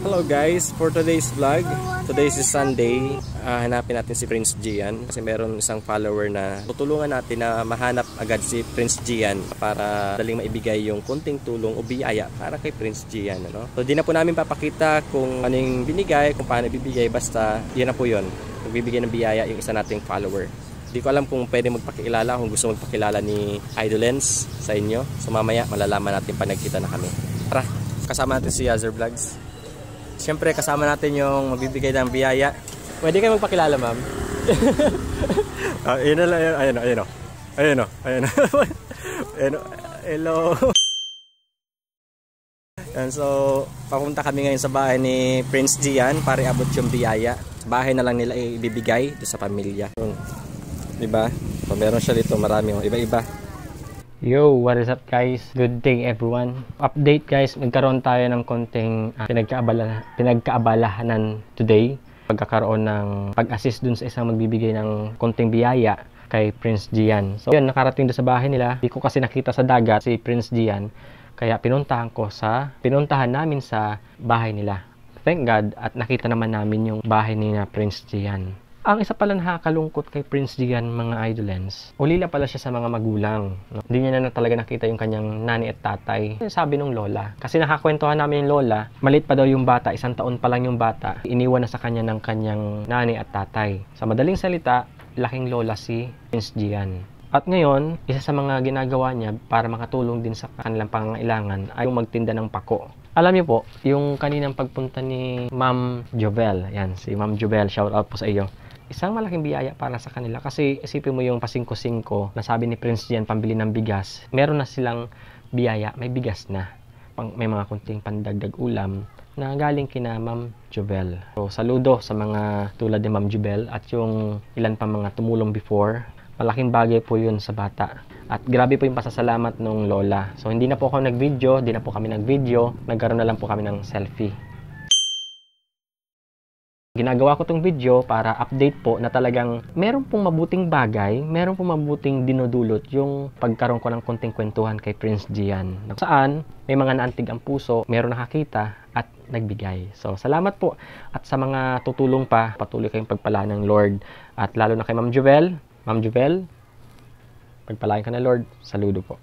Hello guys, for today's vlog, today is Sunday. Hanapin natin si Prince Gian kasi meron isang follower na tutulungan natin na mahanap agad si Prince Gian para daling maibigay yung kunting tulong o biyaya para kay Prince Gian, ano? So di na po namin papakita kung anong binigay, kung paano bibigay, basta yan na po yun. Magbibigay ng biyaya yung isa nating follower. Di ko alam kung pwede magpakilala, kung gusto magpakilala ni Idolens sa inyo. So mamaya malalaman natin pag nagkita na kami. Tara, kasama natin si Yazzer Vlogs. Siyempre kasama natin yung magbibigay ng biyaya. Pwede kayo magpakilala, ma'am? Ayun na lang, ayun o. Hello. And so, papunta kami ngayon sa bahay ni Prince Gian para iabot yung biyaya. Bahay na lang nila ibibigay sa pamilya. Diba? So, meron siya dito, marami, iba-iba. Yo, what is up guys? Good day everyone. Update guys, nagkaroon tayo ng konting pinagkaabalahanan today. Pagkakaroon ng pag-assist dun sa isang magbibigay ng konting biyaya kay Prince Gian. So yun, nakarating doon sa bahay nila. Di ko kasi nakita sa dagat si Prince Gian. Kaya pinuntahan namin sa bahay nila. Thank God at nakita naman namin yung bahay ni Prince Gian. Ang isa pala nakakalungkot kay Prince Gian, mga Idolens, ulila pala siya sa mga magulang. No? Hindi niya na talaga nakita yung kanyang nani at tatay. Sabi nung lola. Kasi nakakwentuhan namin yung lola, maliit pa daw yung bata, 1 taon pa lang yung bata, iniwan na sa kanya ng kanyang nani at tatay. Sa madaling salita, laking lola si Prince Gian. At ngayon, isa sa mga ginagawa niya para makatulong din sa kanilang pangangailangan ay yung magtinda ng pako. Alam niyo po, yung kaninang pagpunta ni Ma'am Jovel, yan, si Ma'am Jovel, shout out po sa iyo. Isang malaking biyaya para sa kanila kasi isipin mo yung pasingko-singko na sabi ni Prince Gian pambili ng bigas. Meron na silang biyaya, may bigas na. May mga kunting pandagdag ulam na galing kina Ma'am Jovel. So saludo sa mga tulad ni Ma'am Jovel at yung ilan pa mga tumulong before. Malaking bagay po yun sa bata. At grabe po yung pasasalamat nung lola. So hindi na po ako nag-video, hindi na po kami nag-video. Nagkaroon na lang po kami ng selfie. Ginagawa ko tong video para update po na talagang meron pong mabuting bagay, meron pong mabuting dinudulot yung pagkaroon ko ng konting kwentuhan kay Prince Gian. Saan may mga naantig ang puso, meron nakakita at nagbigay. So salamat po at sa mga tutulong pa, patuloy kayong pagpalaan ng Lord. At lalo na kay Ma'am Jovel, pagpalain ka na Lord, saludo po.